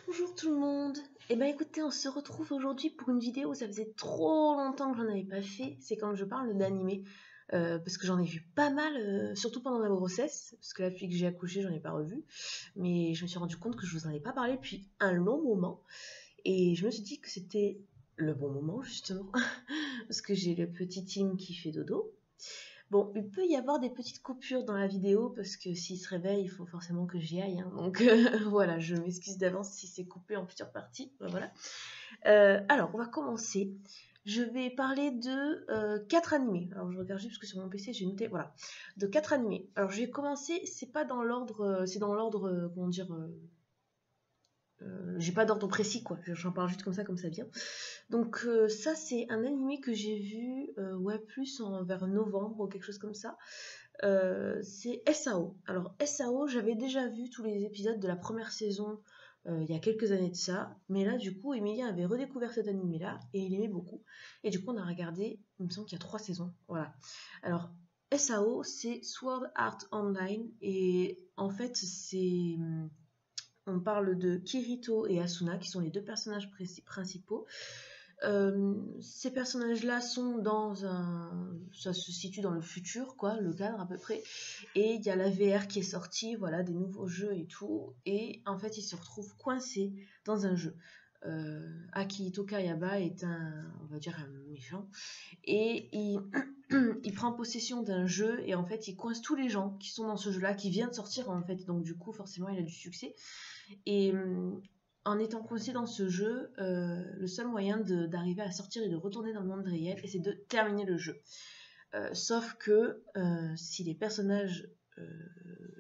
Bonjour tout le monde. Eh ben écoutez, on se retrouve aujourd'hui pour une vidéo. Ça faisait trop longtemps que j'en avais pas fait. C'est quand je parle d'animé. Parce que j'en ai vu pas mal, surtout pendant la grossesse. Parce que depuis que j'ai accouché, j'en ai pas revu. Mais je me suis rendu compte que je vous en ai pas parlé depuis un long moment. Et je me suis dit que c'était le bon moment, justement. Parce que j'ai le petit Tim qui fait dodo. Bon, il peut y avoir des petites coupures dans la vidéo parce que s'il se réveille, il faut forcément que j'y aille, hein. Donc voilà, je m'excuse d'avance si c'est coupé en plusieurs parties. Voilà. Alors, on va commencer. Je vais parler de 4 animés. Alors, je regarde juste parce que sur mon PC, j'ai noté, voilà, de 4 animés. Alors, je vais commencer, c'est pas dans l'ordre, c'est dans l'ordre, comment dire, j'ai pas d'ordre précis, quoi. J'en parle juste comme ça vient. Donc ça c'est un animé que j'ai vu ouais plus vers novembre ou quelque chose comme ça. C'est SAO. Alors SAO, j'avais déjà vu tous les épisodes de la première saison il y a quelques années de ça, mais là du coup Emilien avait redécouvert cet animé là et il aimait beaucoup. Et du coup on a regardé, il me semble qu'il y a 3 saisons. Voilà. Alors SAO c'est Sword Art Online et en fait on parle de Kirito et Asuna qui sont les deux personnages principaux. Ces personnages-là sont dans un... Ça se situe dans le futur, quoi, le cadre à peu près. Et il y a la VR qui est sortie, voilà, des nouveaux jeux et tout. Et en fait, ils se retrouvent coincés dans un jeu. Akihito Kayaba est on va dire, un méchant. Et il prend possession d'un jeu et en fait, il coince tous les gens qui sont dans ce jeu-là, qui vient de sortir en fait. Donc du coup, forcément, il a du succès. Et en étant coincé dans ce jeu, le seul moyen d'arriver à sortir et de retourner dans le monde réel, c'est de terminer le jeu. Sauf que si les personnages...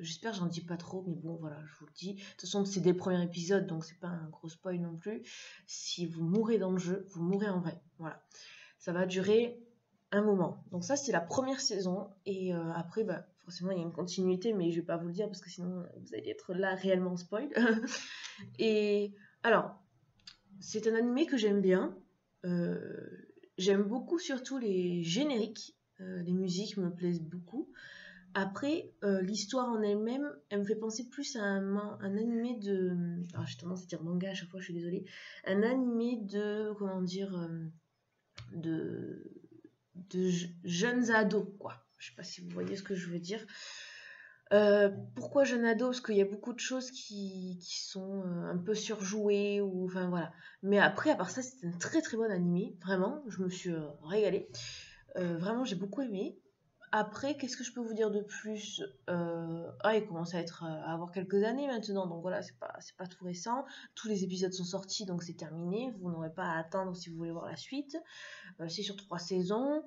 J'espère que j'en dis pas trop, mais bon, voilà, je vous le dis. De toute façon, c'est dès le premier épisode, donc c'est pas un gros spoil non plus. Si vous mourrez dans le jeu, vous mourrez en vrai. Voilà. Ça va durer un moment. Donc ça, c'est la première saison. Et après, bah, forcément, il y a une continuité, mais je vais pas vous le dire parce que sinon, vous allez être là réellement spoil. Et alors, c'est un animé que j'aime bien. Euh, J'aime beaucoup surtout les génériques. Les musiques me plaisent beaucoup. Après, l'histoire en elle-même, elle me fait penser plus à un animé de... Alors j'ai tendance à dire manga à chaque fois, je suis désolée. Un animé de... Comment dire de, de jeunes ados, quoi. Je sais pas si vous voyez ce que je veux dire. Pourquoi jeune ado? Parce qu'il y a beaucoup de choses qui sont un peu surjouées, ou enfin voilà. Mais après, à part ça, c'est un très très bon animé. Vraiment, je me suis régalée. Vraiment, j'ai beaucoup aimé. Après, qu'est-ce que je peux vous dire de plus? Il commence à avoir quelques années maintenant, donc voilà, c'est pas tout récent. Tous les épisodes sont sortis, donc c'est terminé. Vous n'aurez pas à attendre si vous voulez voir la suite. C'est sur 3 saisons.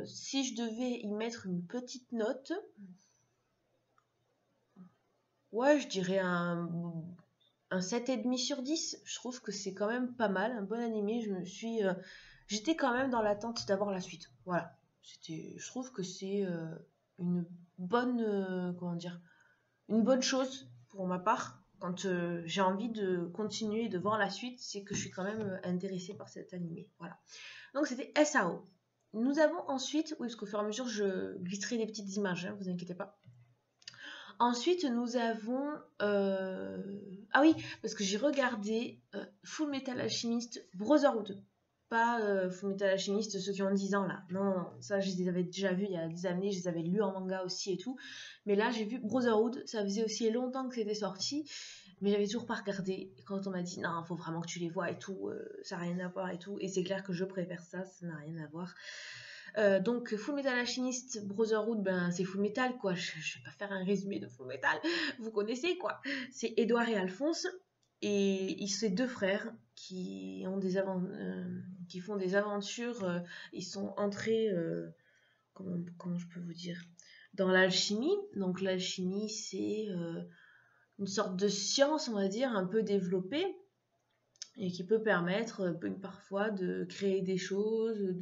Si je devais y mettre une petite note, ouais, je dirais un 7,5 sur 10. Je trouve que c'est quand même pas mal, un bon animé. J'étais quand même dans l'attente d'avoir la suite. Voilà. Je trouve que c'est une bonne, comment dire, une bonne chose pour ma part. Quand j'ai envie de continuer et de voir la suite, c'est que je suis quand même intéressée par cet animé. Voilà. Donc c'était SAO. Nous avons ensuite, oui, parce qu'au fur et à mesure, je glisserai des petites images, hein, vous inquiétez pas. Ensuite, nous avons... Ah oui, parce que j'ai regardé Full Metal Alchemist Brotherhood. Pas Full Metal Alchemist, ceux qui ont 10 ans là. Non, non, ça je les avais déjà vus il y a des années, je les avais lus en manga aussi et tout. Mais là, j'ai vu Brotherhood, ça faisait aussi longtemps que c'était sorti, mais j'avais toujours pas regardé. Et quand on m'a dit, non, faut vraiment que tu les vois et tout, ça n'a rien à voir et tout. Et c'est clair que je préfère ça, ça n'a rien à voir. Donc Full Metal Alchemist Brotherhood, ben c'est Full Metal quoi. Je vais pas faire un résumé de Full Metal, vous connaissez quoi. C'est Edouard et Alphonse et c'est deux frères qui ont qui font des aventures. Ils sont entrés, comment je peux vous dire, dans l'alchimie. Donc l'alchimie c'est une sorte de science on va dire un peu développée et qui peut permettre parfois de créer des choses,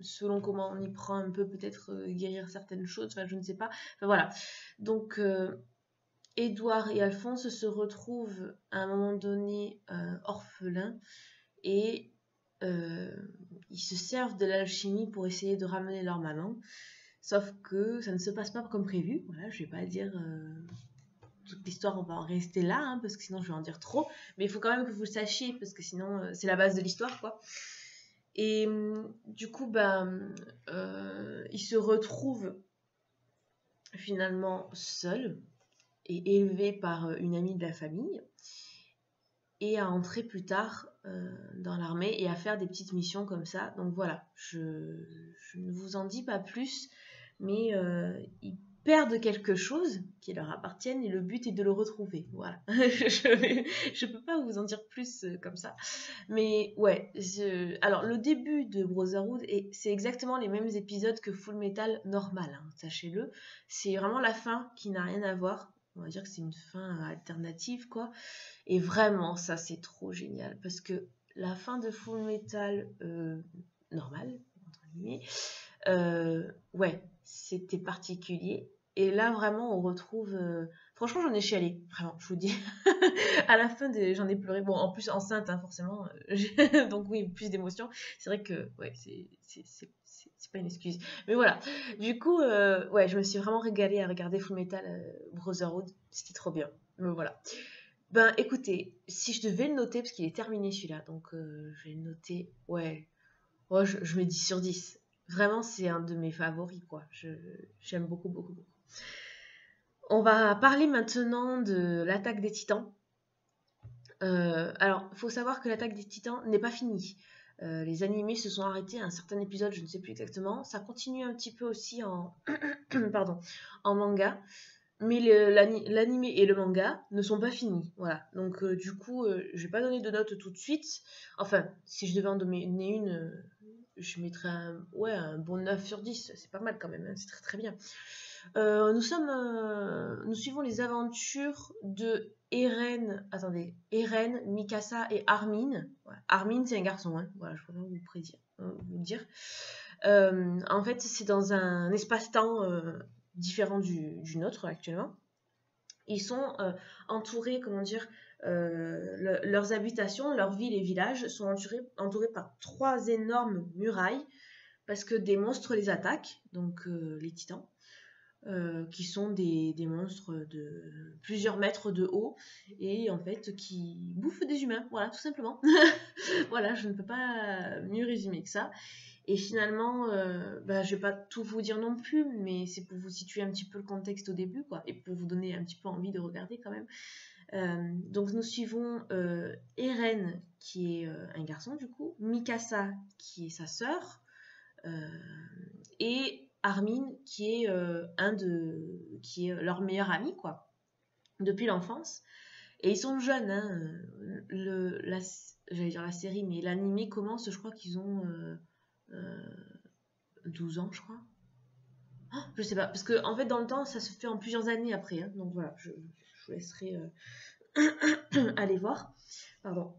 selon comment on y prend un peu peut-être guérir certaines choses, enfin je ne sais pas. Enfin voilà. Donc Édouard et Alphonse se retrouvent à un moment donné orphelins et ils se servent de l'alchimie pour essayer de ramener leur maman. Sauf que ça ne se passe pas comme prévu. Voilà, je vais pas dire toute l'histoire, on va en rester là, hein, parce que sinon je vais en dire trop. Mais il faut quand même que vous le sachiez, parce que sinon c'est la base de l'histoire, quoi. Et du coup, il se retrouve finalement seul et élevé par une amie de la famille et à entrer plus tard dans l'armée et à faire des petites missions comme ça. Donc voilà, je ne vous en dis pas plus, mais ils perdent quelque chose qui leur appartient et le but est de le retrouver. Voilà, je peux pas vous en dire plus comme ça. Mais ouais, alors le début de Brotherhood, c'est exactement les mêmes épisodes que Full Metal normal, hein, sachez-le. C'est vraiment la fin qui n'a rien à voir. On va dire que c'est une fin alternative, quoi. Et vraiment, ça, c'est trop génial. Parce que la fin de Full Metal normal, entre guillemets, ouais, c'était particulier. Et là, vraiment, on retrouve... Franchement, j'en ai chialé, vraiment, je vous dis. À la fin, j'en ai pleuré. Bon, en plus, enceinte, hein, forcément. Donc oui, plus d'émotions. C'est vrai que, ouais, c'est pas une excuse. Mais voilà. Du coup, ouais, je me suis vraiment régalée à regarder Full Metal Brotherhood. C'était trop bien. Mais voilà. Ben, écoutez, si je devais le noter, parce qu'il est terminé celui-là, donc je vais le noter, ouais, je mets 10 sur 10. Vraiment, c'est un de mes favoris, quoi. J'aime beaucoup, beaucoup, beaucoup. On va parler maintenant de l'attaque des Titans. Alors, il faut savoir que l'attaque des Titans n'est pas finie. Les animés se sont arrêtés à un certain épisode, je ne sais plus exactement. Ça continue un petit peu aussi en, pardon, en manga. Mais l'anime et le manga ne sont pas finis. Voilà. Donc, du coup, je vais pas donner de notes tout de suite. Enfin, si je devais en donner une, je mettrais un bon 9 sur 10. C'est pas mal quand même, hein, c'est très très bien. Nous suivons les aventures de Eren, Mikasa et Armin. Ouais, Armin, c'est un garçon, hein. Voilà, je voudrais vous dire. En fait, c'est dans un espace-temps différent du nôtre actuellement. Ils sont entourés, comment dire, leurs habitations, leurs villes et villages sont entourés par 3 énormes murailles parce que des monstres les attaquent, donc les titans. Qui sont des monstres de plusieurs mètres de haut et en fait qui bouffent des humains, voilà, tout simplement. Voilà, je ne peux pas mieux résumer que ça. Et finalement, je vais pas tout vous dire non plus, mais c'est pour vous situer un petit peu le contexte au début, quoi, et pour vous donner un petit peu envie de regarder quand même. Donc nous suivons Eren, qui est un garçon du coup, Mikasa, qui est sa sœur, et Armin, qui est qui est leur meilleur ami, quoi, depuis l'enfance. Et ils sont jeunes, hein. J'allais dire la série, mais l'animé commence, je crois qu'ils ont 12 ans, je crois. Oh, je sais pas, parce que en fait, dans le temps, ça se fait en plusieurs années après. Hein, donc voilà, je vous laisserai aller voir. Pardon,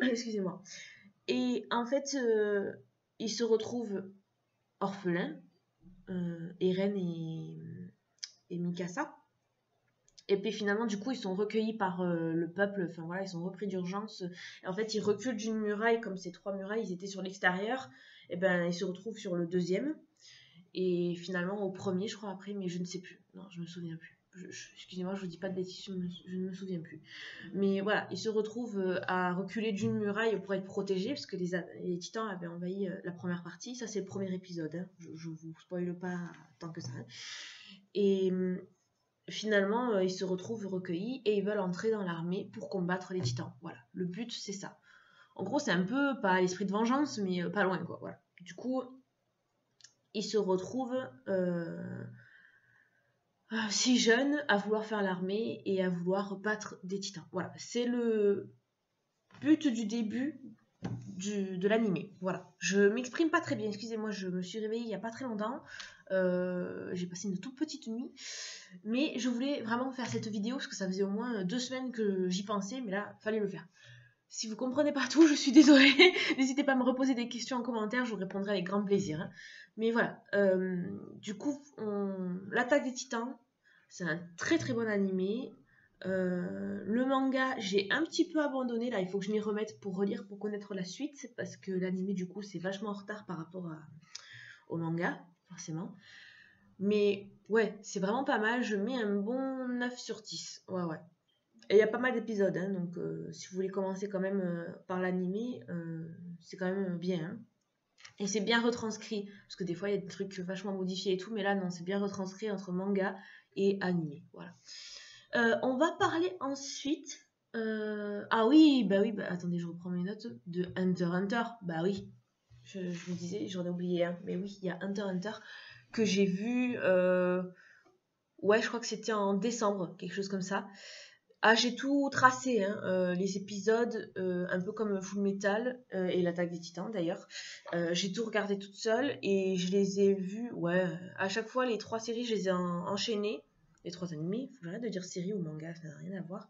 excusez-moi. Et en fait, ils se retrouvent orphelins, Eren et Mikasa. Et puis finalement, du coup, ils sont recueillis par le peuple, enfin voilà, ils sont repris d'urgence. Et en fait, ils reculent d'une muraille, comme ces 3 murailles, ils étaient sur l'extérieur, et ben ils se retrouvent sur le deuxième. Et finalement, au premier, je crois, après, mais je ne sais plus. Non, je me souviens plus. Excusez-moi, je vous dis pas de bêtises, je ne me souviens plus. Mais voilà, ils se retrouvent à reculer d'une muraille pour être protégés, parce que les titans avaient envahi la première partie. Ça, c'est le premier épisode. Hein. Je vous spoile pas tant que ça. Hein. Et finalement, ils se retrouvent recueillis et ils veulent entrer dans l'armée pour combattre les titans. Voilà, le but, c'est ça. En gros, c'est un peu, pas l'esprit de vengeance, mais pas loin, quoi. Voilà. Du coup, ils se retrouvent si jeunes à vouloir faire l'armée et à vouloir battre des titans. Voilà, c'est le but du début de l'animé. Voilà, je m'exprime pas très bien, excusez-moi, je me suis réveillée il y a pas très longtemps. J'ai passé une toute petite nuit, mais je voulais vraiment faire cette vidéo parce que ça faisait au moins 2 semaines que j'y pensais, mais là, fallait le faire. Si vous comprenez pas tout, je suis désolée. N'hésitez pas à me reposer des questions en commentaire, je vous répondrai avec grand plaisir. Hein. Mais voilà, du coup, l'attaque des titans, c'est un très très bon animé. Le manga, j'ai un petit peu abandonné, là il faut que je m'y remette pour relire, pour connaître la suite, parce que l'animé du coup c'est vachement en retard par rapport au manga, forcément. Mais ouais, c'est vraiment pas mal. Je mets un bon 9 sur 10. Ouais, ouais. Et il y a pas mal d'épisodes, hein, donc si vous voulez commencer quand même par l'animé, c'est quand même bien, hein. Et c'est bien retranscrit, parce que des fois il y a des trucs vachement modifiés et tout, mais là non, c'est bien retranscrit entre manga et animé. Voilà. On va parler ensuite. Ah oui, bah attendez, je reprends mes notes de Hunter x Hunter. Bah oui, je me disais, j'en ai oublié un, mais oui, il y a Hunter x Hunter que j'ai vu. Ouais, je crois que c'était en décembre, quelque chose comme ça. Ah, j'ai tout tracé, hein, les épisodes, un peu comme Full Metal et l'Attaque des Titans d'ailleurs. J'ai tout regardé toute seule et je les ai vus, ouais, à chaque fois les 3 séries, je les ai enchaînées. Les 3 animés, faut que j'arrête de dire série ou manga, ça n'a rien à voir.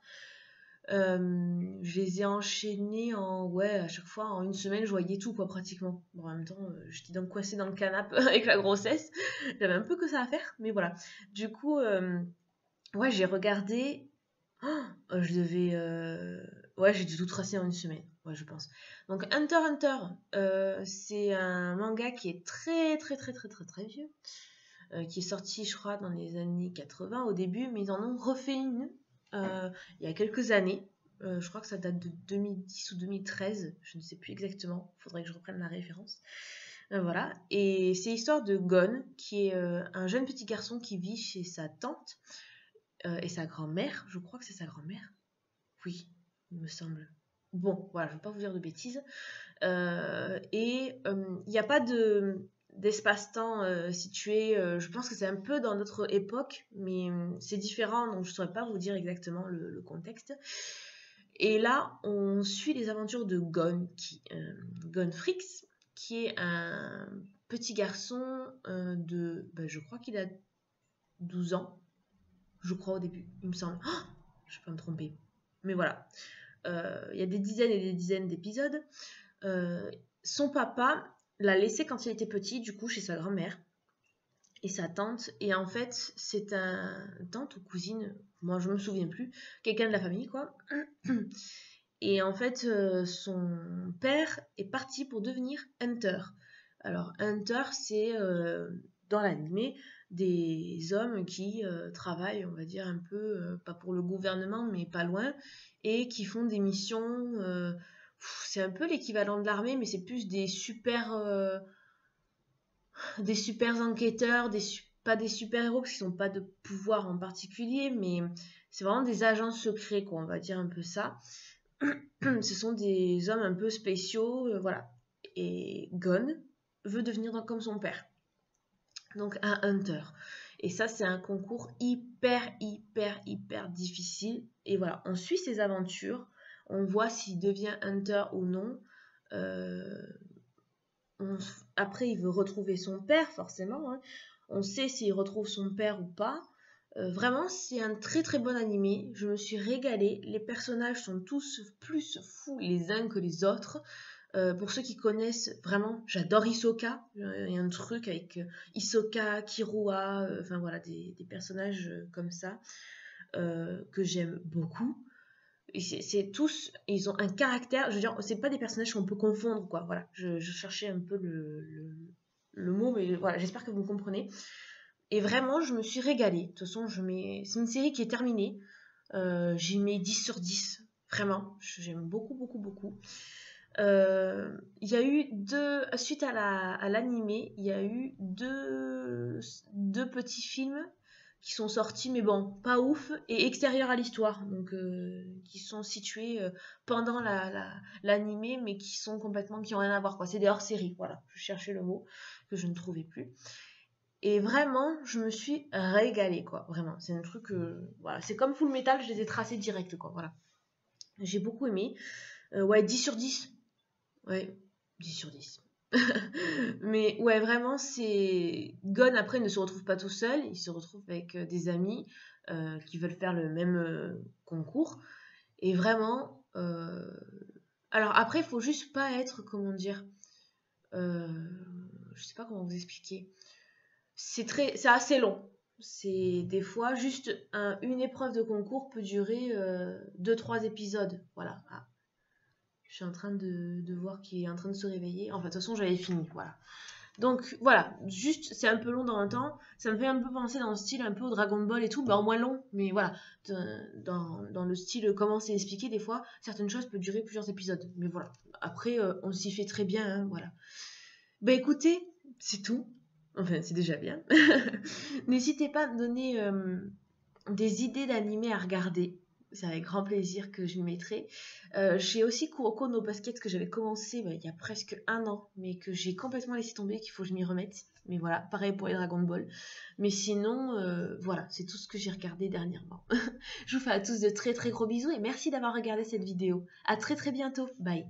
Je les ai enchaînés ouais, à chaque fois en une semaine, je voyais tout quoi pratiquement. Bon, en même temps, j'étais donc coincée dans le canapé avec la grossesse, j'avais un peu que ça à faire, mais voilà. Du coup, ouais, j'ai regardé. Je devais. Ouais, j'ai dû tout tracer en une semaine. Ouais, je pense. Donc, Hunter x Hunter, c'est un manga qui est très, très, très, très, très, très vieux. Qui est sorti, je crois, dans les années 80 au début, mais ils en ont refait une il y a quelques années. Je crois que ça date de 2010 ou 2013. Je ne sais plus exactement. Il faudrait que je reprenne la référence. Voilà. Et c'est l'histoire de Gon, qui est un jeune petit garçon qui vit chez sa tante et sa grand-mère. Je crois que c'est sa grand-mère. Oui, il me semble. Bon, voilà, je ne vais pas vous dire de bêtises. Et il n'y a pas d'espace-temps situé. Je pense que c'est un peu dans notre époque, mais c'est différent, donc je ne saurais pas vous dire exactement le contexte. Et là, on suit les aventures de Gon, Gon Fricks, qui est un petit garçon je crois qu'il a 12 ans, je crois au début, il me semble. Oh, je peux me tromper. Mais voilà. Il y a des dizaines et des dizaines d'épisodes. Son papa l'a laissé quand il était petit, du coup, chez sa grand-mère et sa tante. Et en fait, c'est un tante ou cousine, moi je me souviens plus, quelqu'un de la famille, quoi. Et en fait, son père est parti pour devenir hunter. Alors, hunter, c'est dans l'animé des hommes qui travaillent, on va dire, un peu, pas pour le gouvernement, mais pas loin, et qui font des missions. C'est un peu l'équivalent de l'armée, mais c'est plus des super enquêteurs, pas des super-héros, parce qu'ils n'ont pas de pouvoir en particulier, mais c'est vraiment des agents secrets, quoi, on va dire un peu ça. Ce sont des hommes un peu spéciaux, voilà. Et Gon veut devenir comme son père, donc un hunter. Et ça, c'est un concours hyper, hyper, hyper difficile. Et voilà, on suit ses aventures, on voit s'il devient hunter ou non. Euh, Après, il veut retrouver son père, forcément, hein. On sait s'il retrouve son père ou pas. Vraiment, c'est un très très bon animé. Je me suis régalée. Les personnages sont tous plus fous les uns que les autres. Pour ceux qui connaissent, vraiment, j'adore Hisoka. Il y a un truc avec Hisoka, Kirua, enfin voilà, des personnages comme ça que j'aime beaucoup. C'est tous, ils ont un caractère, je veux dire, c'est pas des personnages qu'on peut confondre, quoi. Voilà, je cherchais un peu le mot, mais voilà, j'espère que vous me comprenez. Et vraiment, je me suis régalée. De toute façon, c'est une série qui est terminée. J'y mets 10 sur 10. Vraiment, j'aime beaucoup, beaucoup, beaucoup. Il y a eu suite à l'animé, il y a eu deux petits films qui sont sortis, mais bon, pas ouf, et extérieurs à l'histoire, donc qui sont situés pendant l'animé, mais qui ont rien à voir, quoi. C'est des hors-série, voilà. Je cherchais le mot que je ne trouvais plus. Et vraiment, je me suis régalée, quoi. Vraiment, c'est un truc, voilà. C'est comme Full Metal, je les ai tracés direct, quoi. Voilà. J'ai beaucoup aimé. Ouais, 10 sur 10. Ouais, 10 sur 10. Mais ouais, vraiment, c'est. Gon, après, ne se retrouve pas tout seul. Il se retrouve avec des amis qui veulent faire le même concours. Et vraiment. Alors, après, il faut juste pas être. Comment dire je sais pas comment vous expliquer. C'est assez long. C'est des fois juste une épreuve de concours peut durer 2-3 épisodes. Voilà. Ah, je suis en train de voir qu'il est en train de se réveiller. Enfin, de toute façon, j'avais fini. Voilà. Donc voilà, juste c'est un peu long dans le temps, ça me fait un peu penser dans le style un peu au Dragon Ball et tout, en moins long, mais voilà, dans le style comment c'est expliqué, des fois, certaines choses peuvent durer plusieurs épisodes, mais voilà. Après, on s'y fait très bien, hein, voilà. Bah écoutez, c'est tout. Enfin, c'est déjà bien. N'hésitez pas à me donner des idées d'animés à regarder. C'est avec grand plaisir que je m'y mettrai. J'ai aussi Kuroko no Basket que j'avais commencé il y a presque un an, mais que j'ai complètement laissé tomber, qu'il faut que je m'y remette. Mais voilà, pareil pour les Dragon Ball. Mais sinon, voilà, c'est tout ce que j'ai regardé dernièrement. Je vous fais à tous de très très gros bisous et merci d'avoir regardé cette vidéo. À très très bientôt. Bye.